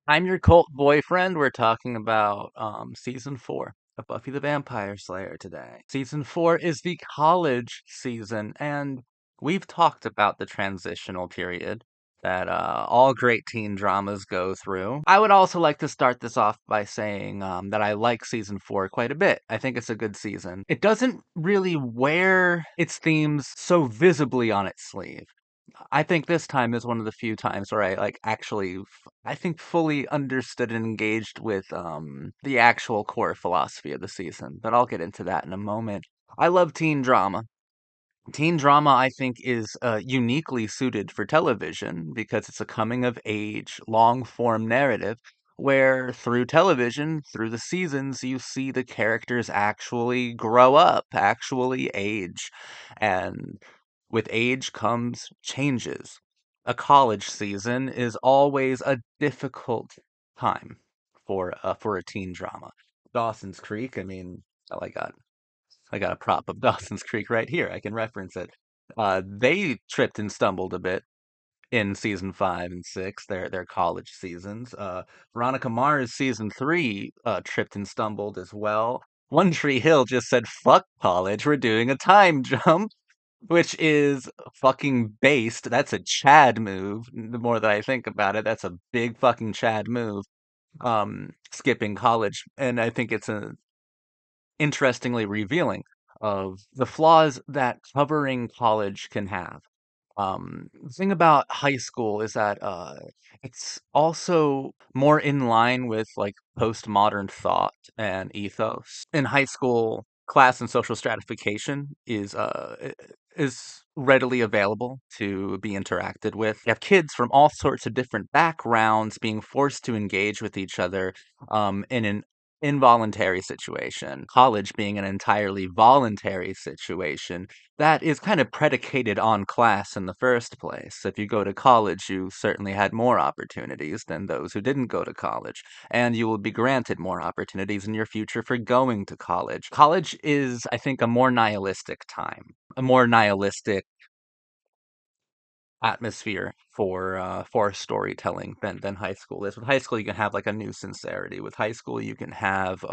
I'm your cult boyfriend. We're talking about season 4 of Buffy the Vampire Slayer today. Season 4 is the college season, and we've talked about the transitional period that all great teen dramas go through. I would also like to start this off by saying that I like season 4 quite a bit. I think it's a good season. It doesn't really wear its themes so visibly on its sleeve. I think this time is one of the few times where I like actually I think fully understood and engaged with the actual core philosophy of the season, but I'll get into that in a moment. I love teen drama. Teen drama, I think, is uniquely suited for television because it's a coming of age, long form narrative where through television, through the seasons, you see the characters actually grow up, actually age. And with age comes changes. A college season is always a difficult time for a teen drama. Dawson's Creek, I mean, oh, I got a prop of Dawson's Creek right here. I can reference it. They tripped and stumbled a bit in season 5 and 6, their college seasons. Veronica Mars season 3 tripped and stumbled as well. One Tree Hill just said, "Fuck college, we're doing a time jump," which is fucking based. That's a Chad move. The more that I think about it, that's a big fucking Chad move. Skipping college, and I think it's a interestingly revealing of the flaws that covering college can have. The thing about high school is that it's also more in line with like postmodern thought and ethos. In high school, class and social stratification is readily available to be interacted with. You have kids from all sorts of different backgrounds being forced to engage with each other in an involuntary situation. College being an entirely voluntary situation that is kind of predicated on class in the first place. If you go to college, you certainly had more opportunities than those who didn't go to college, and you will be granted more opportunities in your future for going to college. College is, I think, a more nihilistic time, a more nihilistic atmosphere for storytelling than high school is. With high school, you can have like a new sincerity. With high school, you can have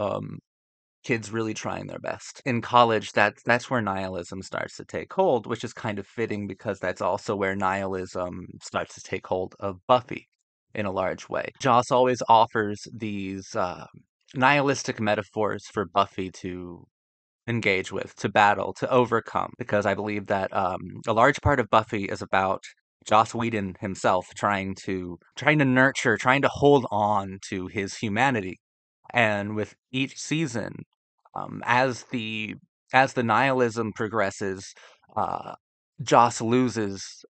kids really trying their best. In college, that's where nihilism starts to take hold, which is kind of fitting because that's also where nihilism starts to take hold of Buffy in a large way. Joss always offers these nihilistic metaphors for Buffy to engage with, to battle, to overcome, because I believe that a large part of Buffy is about Joss Whedon himself trying to nurture, trying to hold on to his humanity. And with each season, um, as the as the nihilism progresses, uh, Joss loses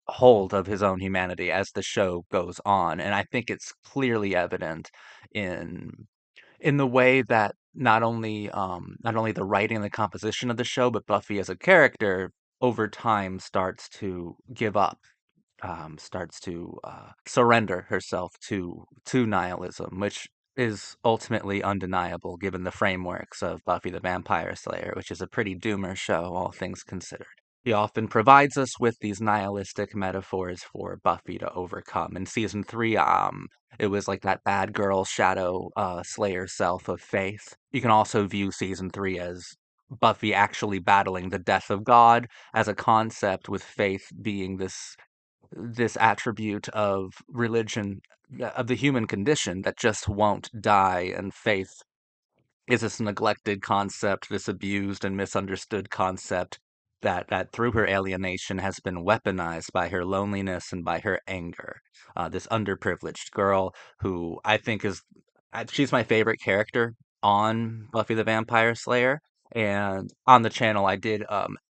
hold of his own humanity as the show goes on, and I think it's clearly evident in in the way that not only the writing and the composition of the show, but Buffy as a character over time starts to give up, starts to surrender herself to nihilism, which is ultimately undeniable given the frameworks of Buffy the Vampire Slayer, which is a pretty doomer show, all things considered. He often provides us with these nihilistic metaphors for Buffy to overcome. In season 3, it was like that bad girl shadow slayer self of Faith. You can also view season 3 as Buffy actually battling the death of God as a concept, with Faith being this attribute of religion, of the human condition that just won't die, and Faith is this neglected concept, this abused and misunderstood concept that through her alienation has been weaponized by her loneliness and by her anger. This underprivileged girl who I think is she's my favorite character on Buffy the Vampire Slayer. And on the channel, I did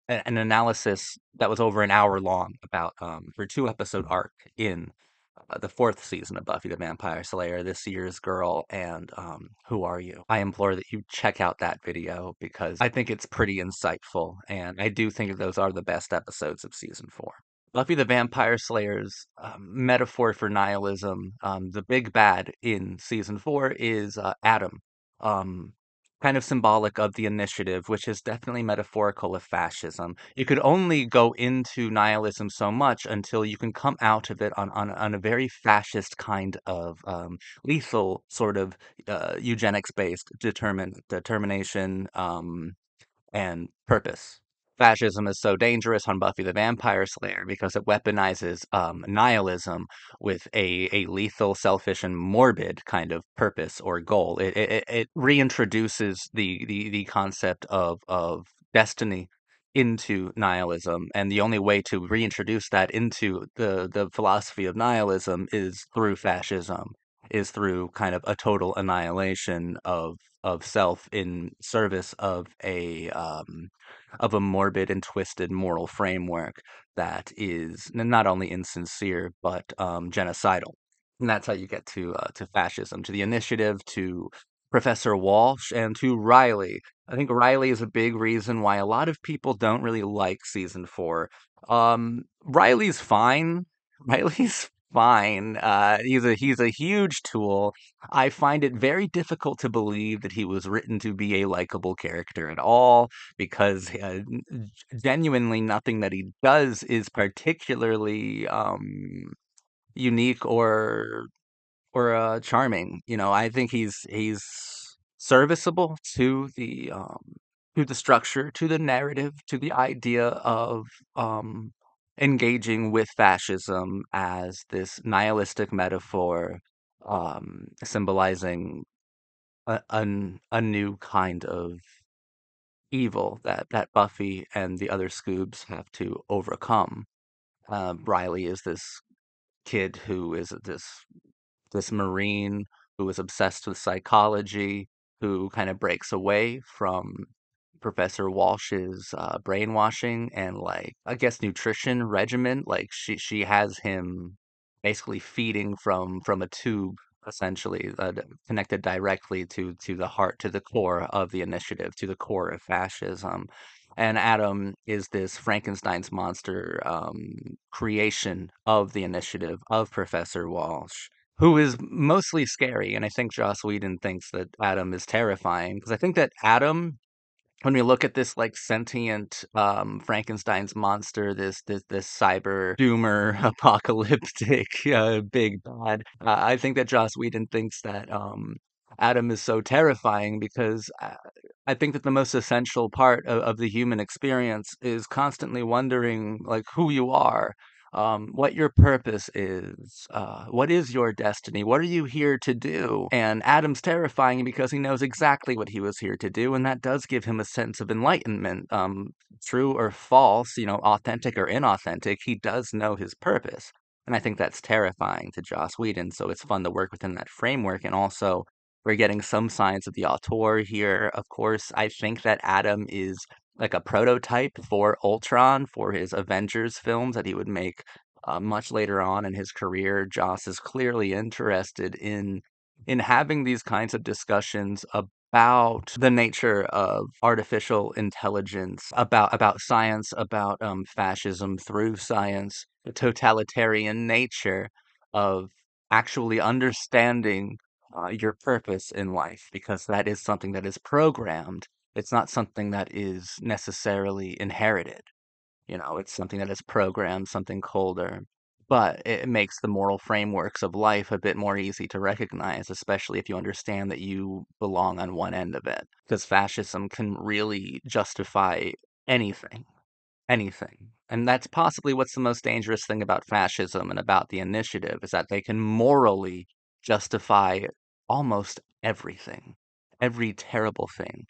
an analysis that was over an hour long about her 2 episode arc in the 4th season of Buffy the Vampire Slayer, This Year's Girl, and Who Are You? I implore that you check out that video because I think it's pretty insightful, and I do think that those are the best episodes of season 4. Buffy the Vampire Slayer's metaphor for nihilism, the big bad in season 4 is Adam. Um, kind of symbolic of the initiative, which is definitely metaphorical of fascism. You could only go into nihilism so much until you can come out of it on a very fascist kind of lethal sort of eugenics-based determination and purpose. Fascism is so dangerous on Buffy the Vampire Slayer because it weaponizes nihilism with a lethal, selfish, and morbid kind of purpose or goal. It reintroduces the concept of destiny into nihilism, and the only way to reintroduce that into the philosophy of nihilism is through fascism, is through kind of a total annihilation of self in service of a morbid and twisted moral framework that is not only insincere but genocidal. And that's how you get to fascism, to the initiative, to Professor Walsh, and to Riley. I think Riley is a big reason why a lot of people don't really like season four. Riley's fine. Riley's fine. He's a huge tool. I find it very difficult to believe that he was written to be a likable character at all because genuinely nothing that he does is particularly unique or charming. You know, I think he's serviceable to the structure, to the narrative, to the idea of um engaging with fascism as this nihilistic metaphor symbolizing a new kind of evil that Buffy and the other Scoobs have to overcome. Riley is this kid who is this Marine who is obsessed with psychology, who kind of breaks away from Professor Walsh's brainwashing and like I guess nutrition regimen. Like she has him basically feeding from a tube, essentially connected directly to the heart, to the core of the initiative, to the core of fascism. And Adam is this Frankenstein's monster creation of the initiative of Professor Walsh, who is mostly scary. And I think Joss Whedon thinks that Adam is terrifying because I think that Adam, when we look at this like sentient Frankenstein's monster, this cyber doomer apocalyptic big bad, I think that Joss Whedon thinks that Adam is so terrifying because I think that the most essential part of the human experience is constantly wondering like who you are, what your purpose is, what is your destiny, what are you here to do? And Adam's terrifying because he knows exactly what he was here to do, and that does give him a sense of enlightenment. True or false, you know, authentic or inauthentic, he does know his purpose. And I think that's terrifying to Joss Whedon, so it's fun to work within that framework. And also, we're getting some signs of the auteur here. Of course, I think that Adam is like a prototype for Ultron for his Avengers films that he would make much later on in his career. Joss is clearly interested in having these kinds of discussions about the nature of artificial intelligence, about science, about fascism through science, the totalitarian nature of actually understanding your purpose in life, because that is something that is programmed. It's not something that is necessarily inherited. You know, it's something that is programmed, something colder. But it makes the moral frameworks of life a bit more easy to recognize, especially if you understand that you belong on one end of it. Because fascism can really justify anything, anything. And that's possibly what's the most dangerous thing about fascism and about the initiative is that they can morally justify almost everything, every terrible thing.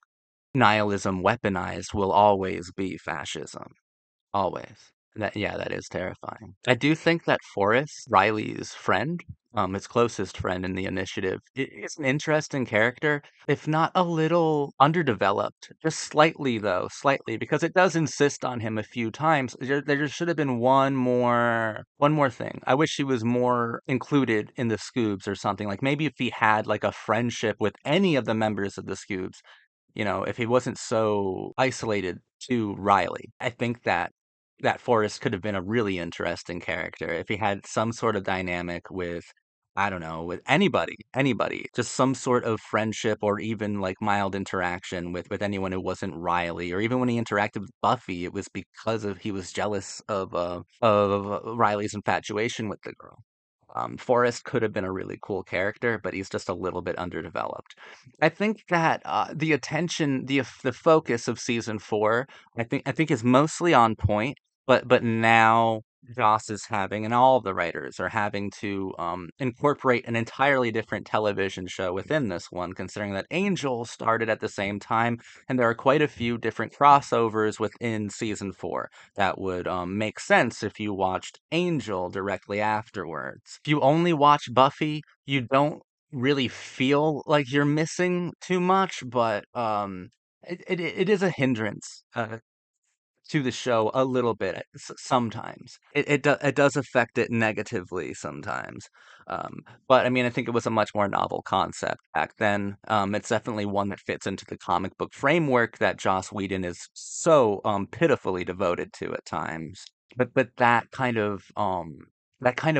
Nihilism weaponized will always be fascism. Always. Yeah, that is terrifying. I do think that Forrest, Riley's friend, his closest friend in the initiative, is an interesting character, if not a little underdeveloped. Just slightly, though, slightly, because it does insist on him a few times. There should have been one more thing. I wish he was more included in the Scoobs or something. Like maybe if he had like a friendship with any of the members of the Scoobs, you know, if he wasn't so isolated to Riley. I think that Forrest could have been a really interesting character if he had some sort of dynamic with I don't know, with anybody, just some sort of friendship or even like mild interaction with anyone who wasn't Riley, or even when he interacted with Buffy, it was because of he was jealous of Riley's infatuation with the girl. Forrest could have been a really cool character, but he's just a little bit underdeveloped. I think that the attention, the focus of season four, I think is mostly on point, but now Joss is having, and all of the writers are having to incorporate an entirely different television show within this one, considering that Angel started at the same time, and there are quite a few different crossovers within season four that would make sense if you watched Angel directly afterwards. If you only watch Buffy, you don't really feel like you're missing too much, but it is a hindrance to the show a little bit sometimes. It does affect it negatively sometimes. But I mean, I think it was a much more novel concept back then. It's definitely one that fits into the comic book framework that Joss Whedon is so pitifully devoted to at times. But that kind of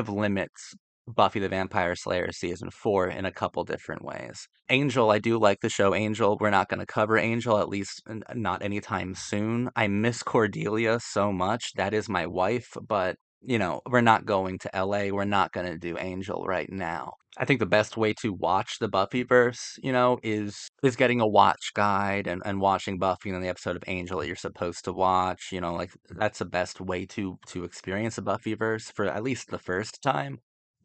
limits Buffy the Vampire Slayer season four in a couple different ways. Angel, I do like the show Angel. We're not going to cover Angel, at least not anytime soon. I miss Cordelia so much. That is my wife, but we're not going to LA. We're not going to do Angel right now. I think the best way to watch the Buffyverse, is getting a watch guide and watching Buffy and then the episode of Angel that you're supposed to watch. Like that's the best way to experience the Buffyverse for at least the first time.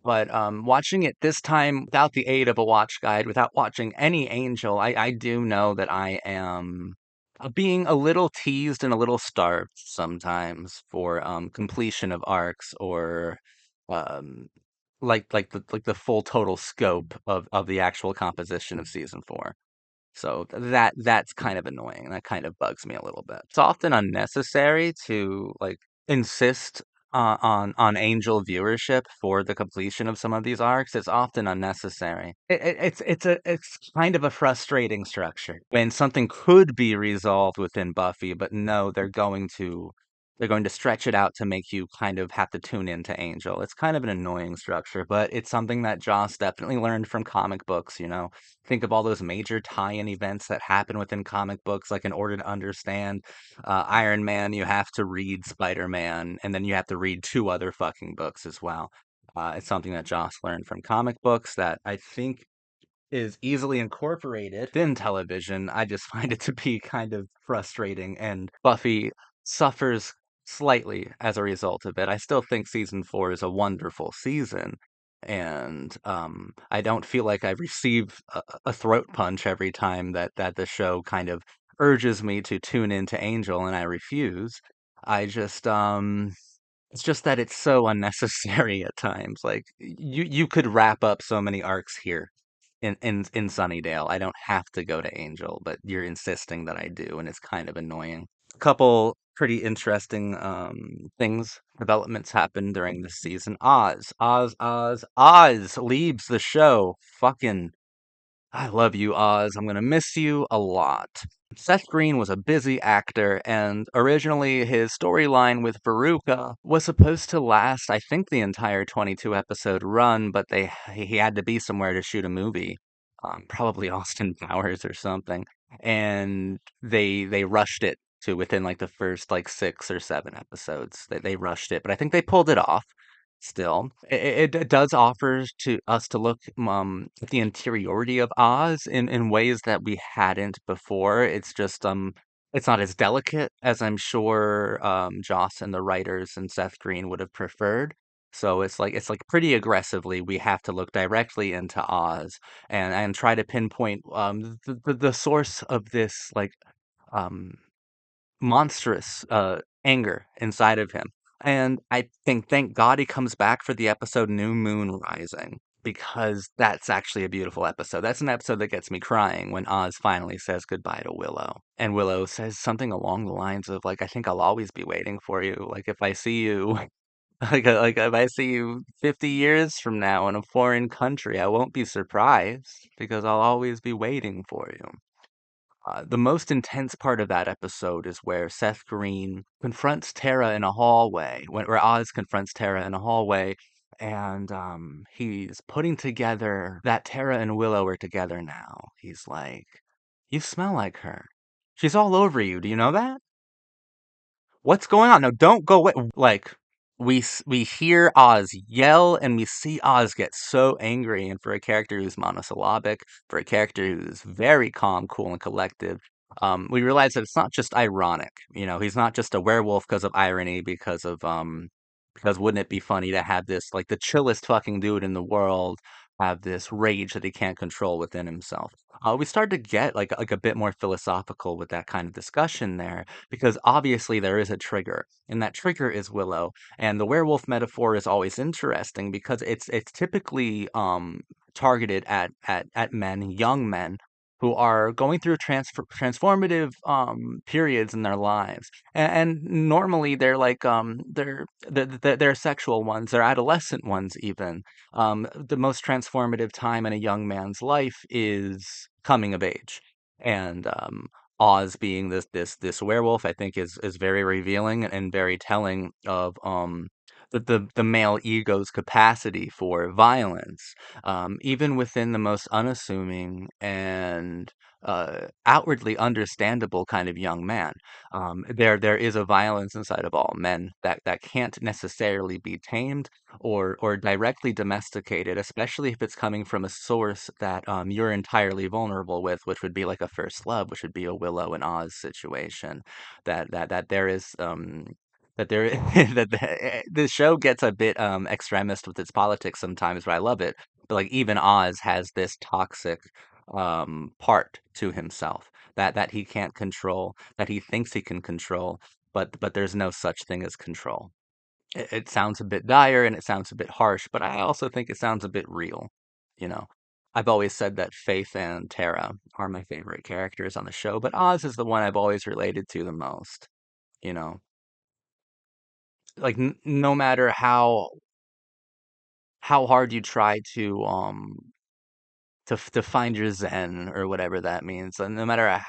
But watching it this time without the aid of a watch guide, without watching any Angel, I do know that I am being a little teased and a little starved sometimes for completion of arcs or um, like the full total scope of the actual composition of season four. So that's kind of annoying. That kind of bugs me a little bit. It's often unnecessary to like insist on Angel viewership for the completion of some of these arcs. It's often unnecessary. It's kind of a frustrating structure when something could be resolved within Buffy, but no, they're going to stretch it out to make you kind of have to tune into Angel. It's kind of an annoying structure, but it's something that Joss definitely learned from comic books. Think of all those major tie-in events that happen within comic books. Like in order to understand Iron Man, you have to read Spider-Man, and then you have to read two other fucking books as well. It's something that Joss learned from comic books that I think is easily incorporated in television. I just find it to be kind of frustrating, and Buffy suffers slightly as a result of it. I still think season four is a wonderful season, and I don't feel like I receive a throat punch every time that the show kind of urges me to tune into Angel, and I refuse. I just it's just that it's so unnecessary at times. Like you could wrap up so many arcs here in Sunnydale. I don't have to go to Angel, but you're insisting that I do, and it's kind of annoying. A couple pretty interesting things, developments happened during this season. Oz leaves the show. Fucking I love you, Oz. I'm gonna miss you a lot. Seth Green was a busy actor, and originally his storyline with Veruca was supposed to last, I think, the entire 22 episode run, but he had to be somewhere to shoot a movie, probably Austin Powers or something, and they rushed it to within like the first like 6 or 7 episodes. They rushed it, but I think they pulled it off. Still, it does offer to us to look at the interiority of Oz in ways that we hadn't before. It's not as delicate as I'm sure Joss and the writers and Seth Green would have preferred. So it's like pretty aggressively we have to look directly into Oz and try to pinpoint the source of this like um monstrous anger inside of him. And I think, thank God he comes back for the episode New Moon Rising, because that's actually a beautiful episode. That's an episode that gets me crying when Oz finally says goodbye to Willow. And Willow says something along the lines of, like, I think I'll always be waiting for you. Like, if I see you, like if I see you 50 years from now in a foreign country, I won't be surprised because I'll always be waiting for you. The most intense part of that episode is where Seth Green confronts Tara in a hallway, where Oz confronts Tara in a hallway, and he's putting together that Tara and Willow are together now. He's like, "You smell like her. She's all over you. Do you know that? What's going on? No, don't go away." Like we hear Oz yell and we see Oz get so angry. And for a character who's monosyllabic, for a character who's very calm, cool, and collective, we realize that it's not just ironic. You know, he's not just a werewolf because of irony, because wouldn't it be funny to have this, like, the chillest fucking dude in the world have this rage that he can't control within himself. We start to get like a bit more philosophical with that kind of discussion there, because obviously there is a trigger, and that trigger is Willow. And the werewolf metaphor is always interesting because it's typically targeted at men, young men who are going through transformative periods in their lives, and normally they're like they're sexual ones, they're adolescent ones even. The most transformative time in a young man's life is coming of age, and Oz being this werewolf, I think is very revealing and very telling of the male ego's capacity for violence, even within the most unassuming and outwardly understandable kind of young man. There is a violence inside of all men that can't necessarily be tamed or directly domesticated, especially if it's coming from a source that you're entirely vulnerable with, which would be like a first love, which would be a Willow and Oz situation. That there is that there that the show gets a bit extremist with its politics sometimes, but I love it. But like even Oz has this toxic part to himself that he can't control, that he thinks he can control, but there's no such thing as control. It sounds a bit dire and it sounds a bit harsh, but I also think it sounds a bit real, you know. I've always said that Faith and Tara are my favorite characters on the show, but Oz is the one I've always related to the most, you know. Like no matter how hard you try to find your zen or whatever that means, and no matter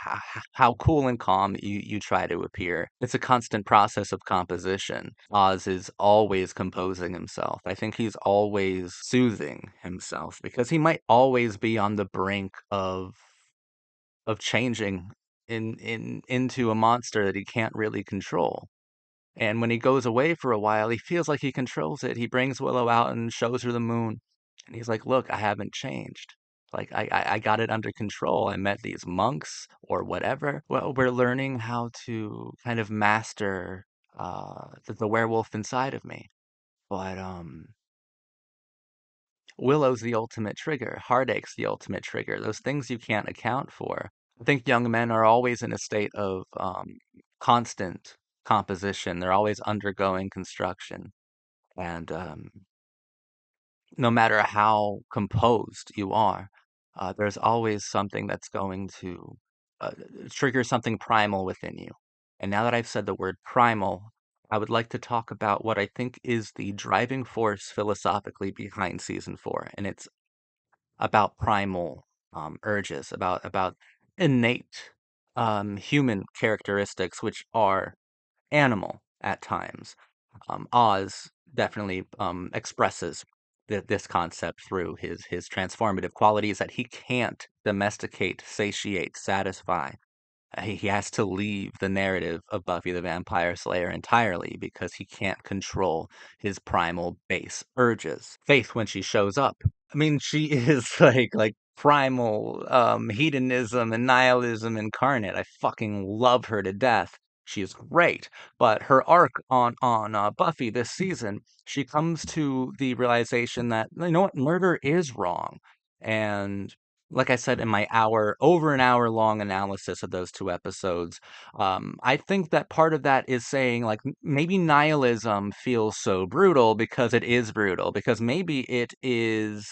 how cool and calm you try to appear, it's a constant process of composition. Oz is always composing himself. I think he's always soothing himself because he might always be on the brink of changing into a monster that he can't really control. And when he goes away for a while, he feels like he controls it. He brings Willow out and shows her the moon. And he's like, "Look, I haven't changed. Like, I got it under control. I met these monks or whatever." Well, we're learning how to kind of master the werewolf inside of me. But Willow's the ultimate trigger. Heartache's the ultimate trigger. Those things you can't account for. I think young men are always in a state of constant composition. They're always undergoing construction. And no matter how composed you are, there's always something that's going to uh, trigger something primal within you. And now that I've said the word primal, I would like to talk about what I think is the driving force philosophically behind season four. And it's about primal urges, about innate human characteristics, which are animal at times. Oz definitely expresses this concept through his transformative qualities that he can't domesticate, satiate, satisfy. He has to leave the narrative of Buffy the Vampire Slayer entirely because he can't control his primal base urges. Faith, when she shows up, I mean, she is like primal hedonism and nihilism incarnate. I fucking love her to death. She is great, but her arc on Buffy this season, she comes to the realization that, you know what, murder is wrong, and like I said in my over an hour long analysis of those two episodes, I think that part of that is saying, like, maybe nihilism feels so brutal because it is brutal, because maybe it is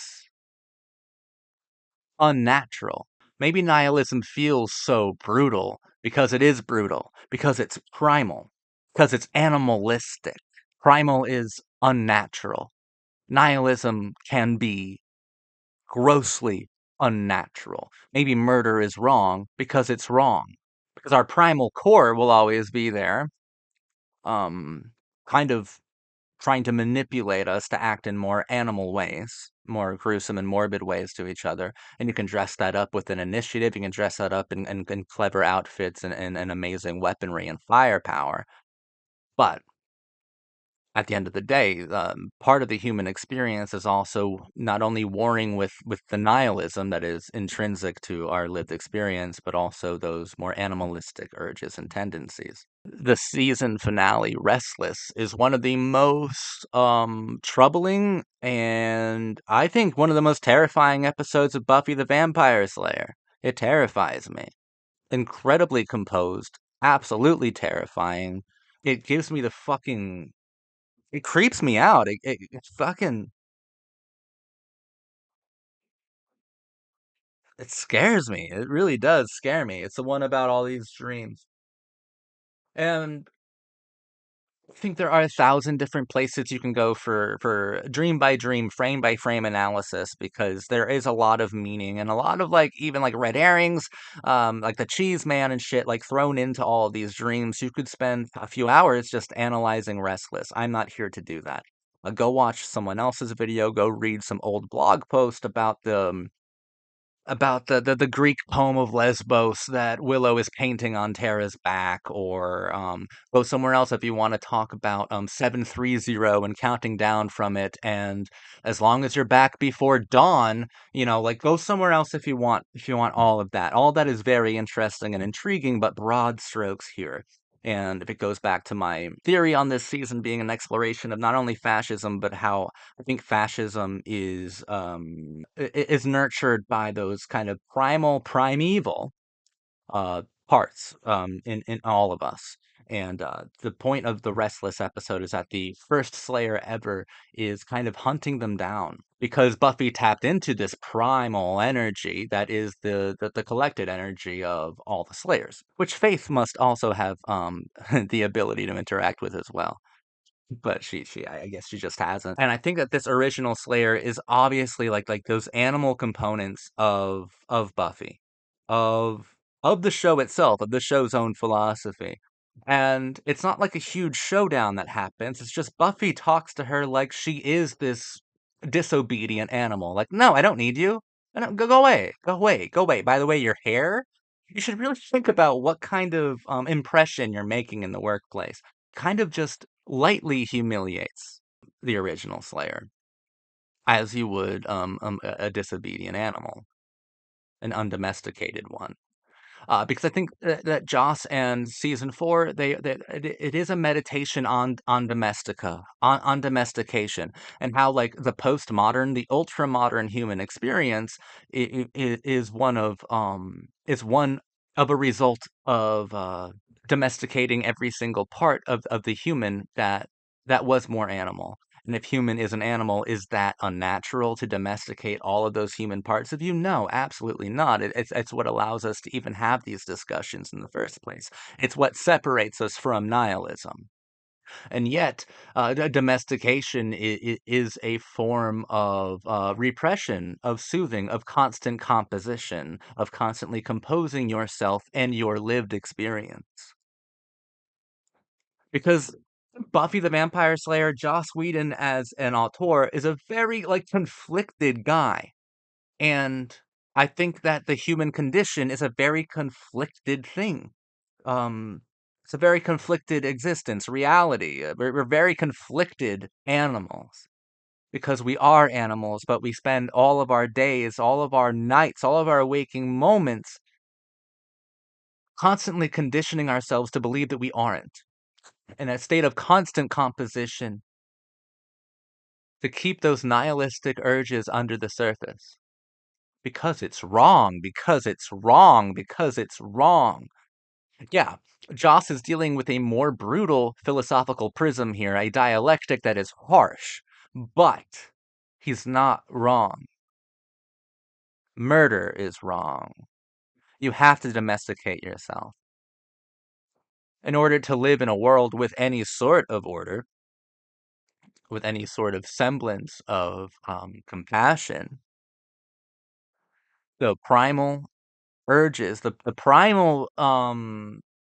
unnatural. Maybe nihilism feels so brutal because it is brutal, because it's primal, because it's animalistic. Primal is unnatural. Nihilism can be grossly unnatural. Maybe murder is wrong because it's wrong. Because our primal core will always be there, um, kind of trying to manipulate us to act in more animal ways, more gruesome and morbid ways to each other. And you can dress that up with an initiative. You can dress that up in clever outfits and amazing weaponry and firepower. But at the end of the day, part of the human experience is also not only warring with the nihilism that is intrinsic to our lived experience, but also those more animalistic urges and tendencies. The season finale, Restless, is one of the most troubling and I think one of the most terrifying episodes of Buffy the Vampire Slayer. It terrifies me. Incredibly composed, absolutely terrifying. It gives me the fucking it creeps me out. It fucking it scares me. It really does scare me. It's the one about all these dreams. And I think there are 1,000 different places you can go for dream by dream, frame by frame analysis because there is a lot of meaning and a lot of like even like red herrings, like the cheese man and shit like thrown into all of these dreams. You could spend a few hours just analyzing Restless. I'm not here to do that. Go watch someone else's video, go read some old blog post about the Greek poem of Lesbos that Willow is painting on Tara's back, or go somewhere else if you want to talk about 730 and counting down from it, and as long as you're back before dawn, like go somewhere else if you want all of that. All that is very interesting and intriguing, but broad strokes here. And if it goes back to my theory on this season being an exploration of not only fascism, but how I think fascism is nurtured by those kind of primeval parts in all of us. And the point of the Restless episode is that the first Slayer ever is kind of hunting them down because Buffy tapped into this primal energy that is the collected energy of all the Slayers, which Faith must also have the ability to interact with as well, but I guess she just hasn't. And I think that this original Slayer is obviously like those animal components of Buffy, of of the show itself, of the show's own philosophy. And it's not like a huge showdown that happens. It's just Buffy talks to her like she is this disobedient animal. Like, no, I don't need you. I don't, go away. Go away. Go away. By the way, your hair, you should really think about what kind of impression you're making in the workplace. Kind of just lightly humiliates the original Slayer, as you would a disobedient animal, an undomesticated one. Because I think that Joss and season four, it is a meditation on domestica, on domestication, and how like the postmodern, the ultra modern human experience is one of a result of domesticating every single part of the human that was more animal. And if human is an animal, is that unnatural to domesticate all of those human parts of you? No, absolutely not. It's what allows us to even have these discussions in the first place. It's what separates us from nihilism. And yet, domestication is a form of repression, of soothing, of constant composition, of constantly composing yourself and your lived experience. Because Buffy the Vampire Slayer, Joss Whedon as an auteur is a very like conflicted guy. And I think that the human condition is a very conflicted thing. It's a very conflicted existence, reality. We're very conflicted animals because we are animals, but we spend all of our days, all of our nights, all of our waking moments constantly conditioning ourselves to believe that we aren't in a state of constant composition to keep those nihilistic urges under the surface. Because it's wrong, because it's wrong, because it's wrong. Yeah, Joss is dealing with a more brutal philosophical prism here, a dialectic that is harsh, but he's not wrong. Murder is wrong. You have to domesticate yourself. In order to live in a world with any sort of order, with any sort of semblance of compassion, the primal urges, the primal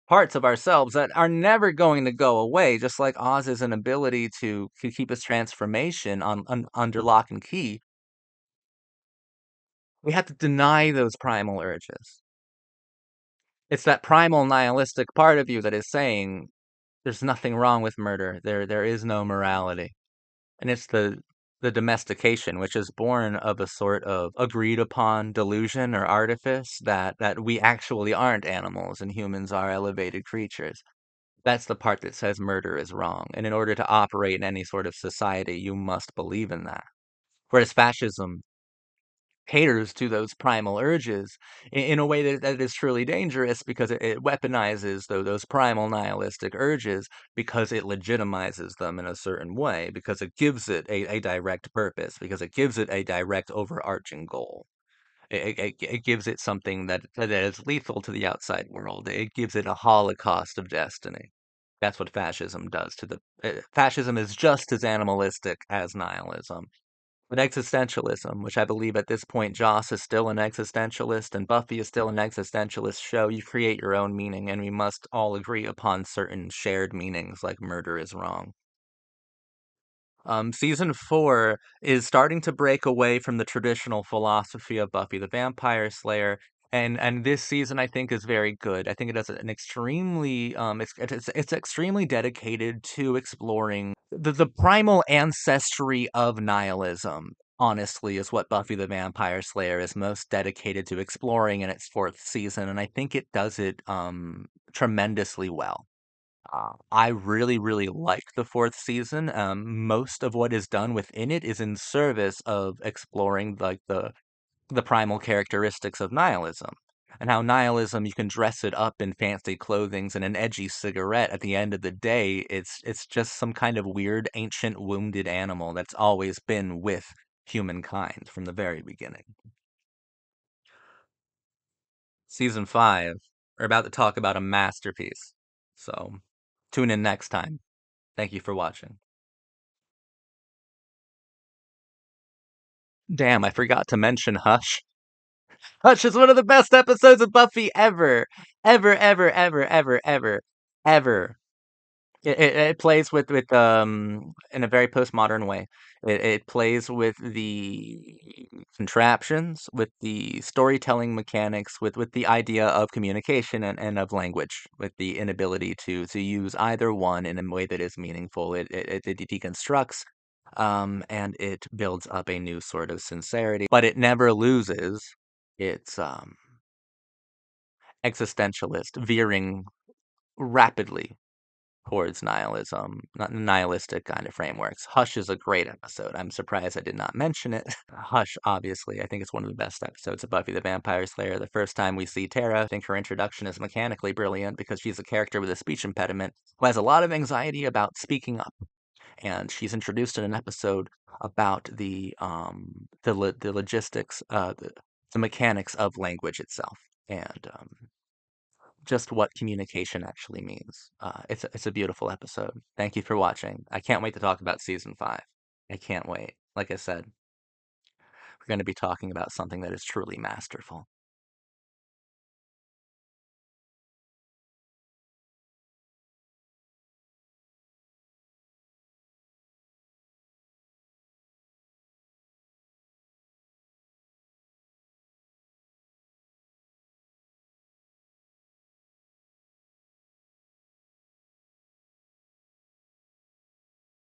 parts of ourselves that are never going to go away, just like Oz's inability to keep his transformation on under lock and key. We have to deny those primal urges. It's that primal nihilistic part of you that is saying, "There's nothing wrong with murder. There is no morality." And it's the domestication, which is born of a sort of agreed upon delusion or artifice that we actually aren't animals and humans are elevated creatures. That's the part that says murder is wrong. And in order to operate in any sort of society, you must believe in that. Whereas fascism caters to those primal urges in a way that is truly dangerous because it weaponizes those primal nihilistic urges because it legitimizes them in a certain way, because it gives it a direct purpose, because it gives it a direct overarching goal. It gives it something that is lethal to the outside world. It gives it a holocaust of destiny. That's what fascism does to the. Fascism is just as animalistic as nihilism. But existentialism, which I believe at this point Joss is still an existentialist and Buffy is still an existentialist show, you create your own meaning, and we must all agree upon certain shared meanings like murder is wrong. Season 4 is starting to break away from the traditional philosophy of Buffy the Vampire Slayer, and this season I think is very good. I think it does an extremely it's extremely dedicated to exploring the primal ancestry of nihilism. Honestly, is what Buffy the Vampire Slayer is most dedicated to exploring in its fourth season, and I think it does it tremendously well. I really, really like the fourth season. Most of what is done within it is in service of exploring like the primal characteristics of nihilism. And how nihilism, you can dress it up in fancy clothings and an edgy cigarette. At the end of the day, it's just some kind of weird, ancient, wounded animal that's always been with humankind from the very beginning. Season 5, we're about to talk about a masterpiece. So tune in next time. Thank you for watching. Damn, I forgot to mention Hush. Hush is one of the best episodes of Buffy ever. Ever, ever, ever, ever, ever, ever. It plays with in a very postmodern way. It plays with the contraptions, with the storytelling mechanics, with the idea of communication and of language, with the inability to use either one in a way that is meaningful. It deconstructs, and it builds up a new sort of sincerity, but it never loses its existentialist veering rapidly towards nihilism, not nihilistic kind of frameworks. Hush is a great episode. I'm surprised I did not mention it. Hush, obviously, I think it's one of the best episodes of Buffy the Vampire Slayer. The first time we see Tara, I think her introduction is mechanically brilliant because she's a character with a speech impediment who has a lot of anxiety about speaking up. And she's introduced in an episode about the logistics, the mechanics of language itself, and just what communication actually means. It's a beautiful episode. Thank you for watching. I can't wait to talk about season 5. I can't wait. Like I said, we're going to be talking about something that is truly masterful.